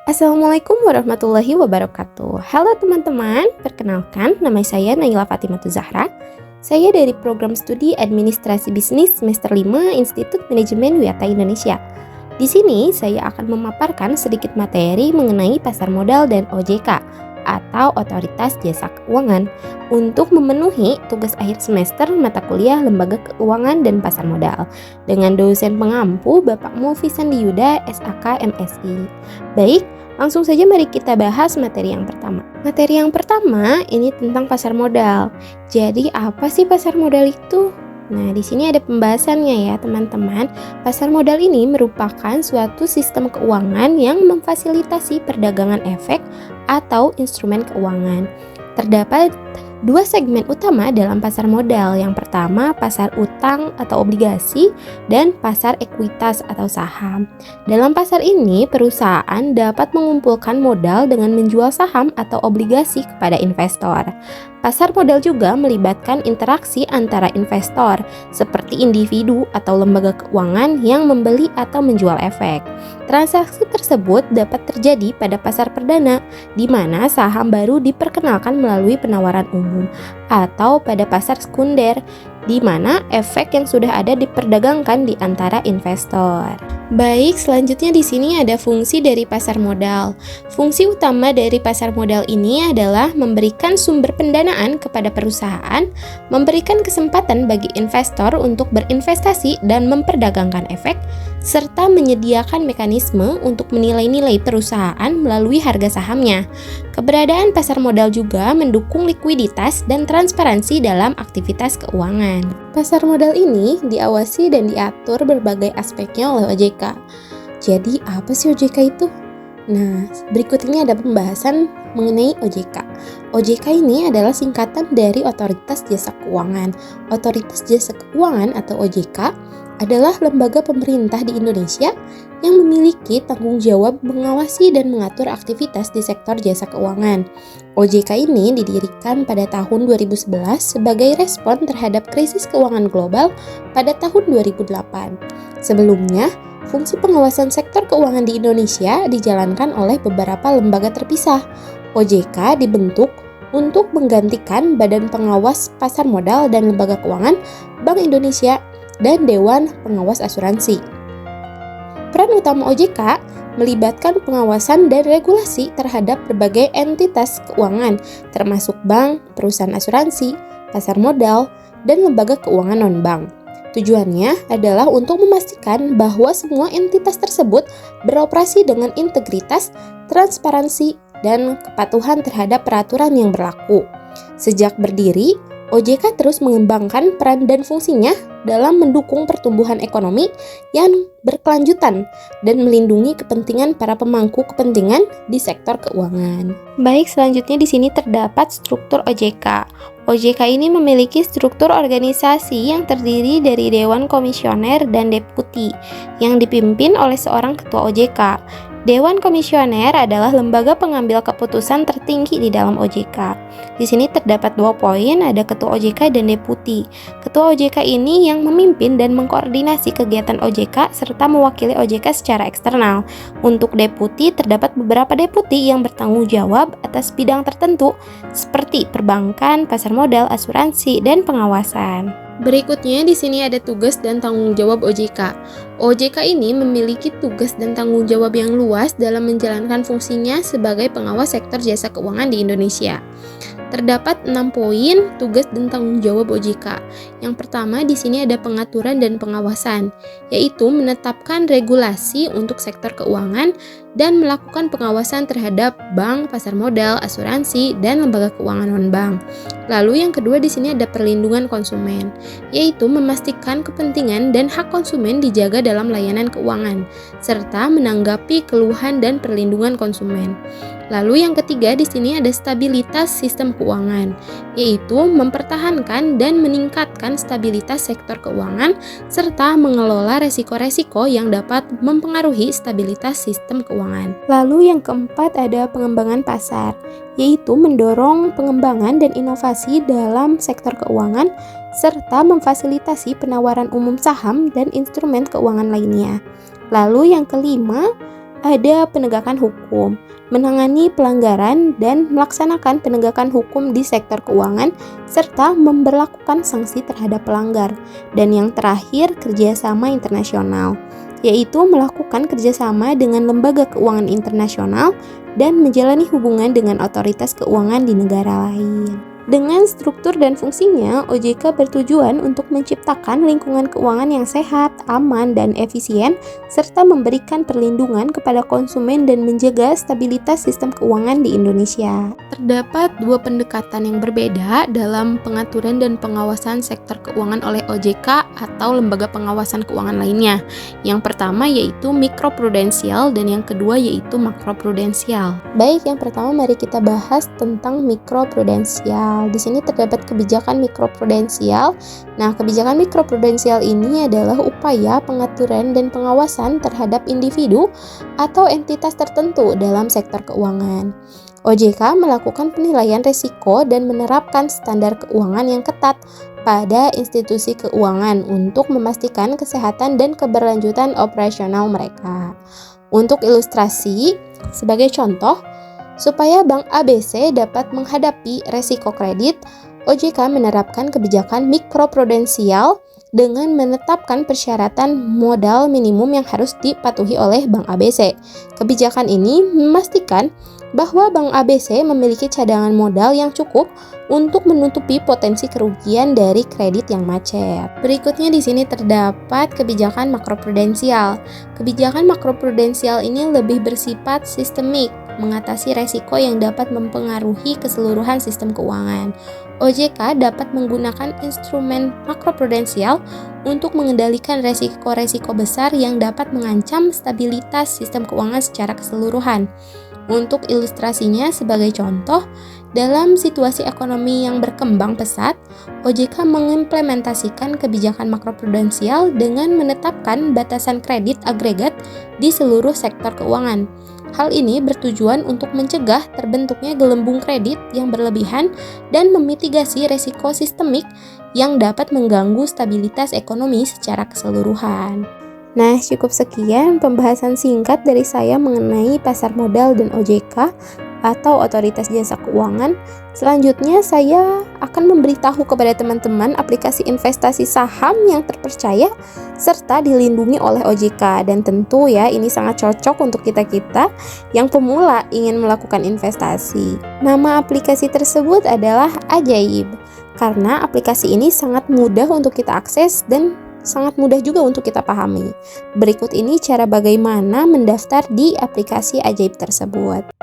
Assalamualaikum warahmatullahi wabarakatuh. Halo teman-teman, perkenalkan nama saya Naila Fatimatu Zahra. Saya dari program studi Administrasi Bisnis semester 5 Institut Manajemen Wiyata Indonesia. Di sini saya akan memaparkan sedikit materi mengenai pasar modal dan OJK atau Otoritas Jasa Keuangan untuk memenuhi tugas akhir semester mata kuliah Lembaga Keuangan dan Pasar Modal dengan dosen pengampu Bapak Mulfi Sandiyuda SAK MSI. Baik, langsung saja mari kita bahas materi yang pertama. Materi yang pertama ini tentang pasar modal. Jadi apa sih pasar modal itu? Nah, di sini ada pembahasannya ya, teman-teman. Pasar modal ini merupakan suatu sistem keuangan yang memfasilitasi perdagangan efek atau instrumen keuangan. Terdapat dua segmen utama dalam pasar modal. Yang pertama, pasar utang atau obligasi dan pasar ekuitas atau saham. Dalam pasar ini, perusahaan dapat mengumpulkan modal dengan menjual saham atau obligasi kepada investor. Pasar modal juga melibatkan interaksi antara investor, seperti individu atau lembaga keuangan yang membeli atau menjual efek. Transaksi tersebut dapat terjadi pada pasar perdana, di mana saham baru diperkenalkan melalui penawaran umum, atau pada pasar sekunder, di mana efek yang sudah ada diperdagangkan di antara investor. Baik, selanjutnya di sini ada fungsi dari pasar modal. Fungsi utama dari pasar modal ini adalah memberikan sumber pendanaan kepada perusahaan, memberikan kesempatan bagi investor untuk berinvestasi dan memperdagangkan efek, serta menyediakan mekanisme untuk menilai-nilai perusahaan melalui harga sahamnya. Keberadaan pasar modal juga mendukung likuiditas dan transparansi dalam aktivitas keuangan. Pasar modal ini diawasi dan diatur berbagai aspeknya oleh OJK. Jadi, apa sih OJK itu? Nah, berikut ini ada pembahasan mengenai OJK. OJK ini adalah singkatan dari Otoritas Jasa Keuangan. Otoritas Jasa Keuangan atau OJK adalah lembaga pemerintah di Indonesia yang memiliki tanggung jawab mengawasi dan mengatur aktivitas di sektor jasa keuangan. OJK ini didirikan pada tahun 2011 sebagai respon terhadap krisis keuangan global pada tahun 2008. Sebelumnya, fungsi pengawasan sektor keuangan di Indonesia dijalankan oleh beberapa lembaga terpisah. OJK dibentuk untuk menggantikan Badan Pengawas Pasar Modal dan Lembaga Keuangan, Bank Indonesia, dan Dewan Pengawas Asuransi. Peran utama OJK melibatkan pengawasan dan regulasi terhadap berbagai entitas keuangan, termasuk bank, perusahaan asuransi, pasar modal, dan lembaga keuangan non-bank. Tujuannya adalah untuk memastikan bahwa semua entitas tersebut beroperasi dengan integritas, transparansi, dan kepatuhan terhadap peraturan yang berlaku. Sejak berdiri, OJK terus mengembangkan peran dan fungsinya dalam mendukung pertumbuhan ekonomi yang berkelanjutan dan melindungi kepentingan para pemangku kepentingan di sektor keuangan. Baik, selanjutnya di sini terdapat struktur OJK. OJK ini memiliki struktur organisasi yang terdiri dari Dewan Komisioner dan Deputi yang dipimpin oleh seorang ketua OJK. Dewan Komisioner adalah lembaga pengambil keputusan tertinggi di dalam OJK. Di sini terdapat 2 poin, ada ketua OJK dan deputi. Ketua OJK ini yang memimpin dan mengkoordinasi kegiatan OJK serta mewakili OJK secara eksternal. Untuk deputi, terdapat beberapa deputi yang bertanggung jawab atas bidang tertentu seperti perbankan, pasar modal, asuransi, dan pengawasan. Berikutnya di sini ada tugas dan tanggung jawab OJK. OJK ini memiliki tugas dan tanggung jawab yang luas dalam menjalankan fungsinya sebagai pengawas sektor jasa keuangan di Indonesia. Terdapat 6 poin tugas dan tanggung jawab OJK. Yang pertama di sini ada pengaturan dan pengawasan, yaitu menetapkan regulasi untuk sektor keuangan dan melakukan pengawasan terhadap bank, pasar modal, asuransi, dan lembaga keuangan non-bank. Lalu yang kedua di sini ada perlindungan konsumen, yaitu memastikan kepentingan dan hak konsumen dijaga dalam layanan keuangan, serta menanggapi keluhan dan perlindungan konsumen. Lalu yang ketiga di sini ada stabilitas sistem keuangan, yaitu mempertahankan dan meningkatkan stabilitas sektor keuangan serta mengelola resiko-resiko yang dapat mempengaruhi stabilitas sistem keuangan. Lalu yang keempat ada pengembangan pasar, yaitu mendorong pengembangan dan inovasi dalam sektor keuangan serta memfasilitasi penawaran umum saham dan instrumen keuangan lainnya. Lalu yang kelima ada penegakan hukum, menangani pelanggaran dan melaksanakan penegakan hukum di sektor keuangan, serta memberlakukan sanksi terhadap pelanggar. Dan yang terakhir, kerjasama internasional, yaitu melakukan kerjasama dengan lembaga keuangan internasional dan menjalani hubungan dengan otoritas keuangan di negara lain. Dengan struktur dan fungsinya, OJK bertujuan untuk menciptakan lingkungan keuangan yang sehat, aman, dan efisien, serta memberikan perlindungan kepada konsumen dan menjaga stabilitas sistem keuangan di Indonesia. Terdapat dua pendekatan yang berbeda dalam pengaturan dan pengawasan sektor keuangan oleh OJK atau lembaga pengawasan keuangan lainnya. Yang pertama yaitu mikroprudensial dan yang kedua yaitu makroprudensial. Baik, yang pertama mari kita bahas tentang mikroprudensial. Di sini terdapat kebijakan mikroprudensial. Nah, kebijakan mikroprudensial ini adalah upaya pengaturan dan pengawasan terhadap individu atau entitas tertentu dalam sektor keuangan. OJK melakukan penilaian risiko dan menerapkan standar keuangan yang ketat pada institusi keuangan untuk memastikan kesehatan dan keberlanjutan operasional mereka. Untuk ilustrasi, sebagai contoh, supaya Bank ABC dapat menghadapi resiko kredit, OJK menerapkan kebijakan mikroprudensial dengan menetapkan persyaratan modal minimum yang harus dipatuhi oleh Bank ABC. Kebijakan ini memastikan bahwa Bank ABC memiliki cadangan modal yang cukup untuk menutupi potensi kerugian dari kredit yang macet. Berikutnya di sini terdapat kebijakan makroprudensial. Kebijakan makroprudensial ini lebih bersifat sistemik, mengatasi resiko yang dapat mempengaruhi keseluruhan sistem keuangan. OJK dapat menggunakan instrumen makroprudensial untuk mengendalikan resiko-resiko besar yang dapat mengancam stabilitas sistem keuangan secara keseluruhan. Untuk ilustrasinya, sebagai contoh, dalam situasi ekonomi yang berkembang pesat, OJK mengimplementasikan kebijakan makroprudensial dengan menetapkan batasan kredit agregat di seluruh sektor keuangan. Hal ini bertujuan untuk mencegah terbentuknya gelembung kredit yang berlebihan dan memitigasi resiko sistemik yang dapat mengganggu stabilitas ekonomi secara keseluruhan. Nah, cukup sekian pembahasan singkat dari saya mengenai pasar modal dan OJK atau Otoritas Jasa Keuangan. Selanjutnya saya akan memberitahu kepada teman-teman aplikasi investasi saham yang terpercaya serta dilindungi oleh OJK, dan tentu ya ini sangat cocok untuk kita-kita yang pemula ingin melakukan investasi. Nama aplikasi tersebut adalah Ajaib karena aplikasi ini sangat mudah untuk kita akses dan sangat mudah juga untuk kita pahami. Berikut ini cara bagaimana mendaftar di aplikasi Ajaib tersebut.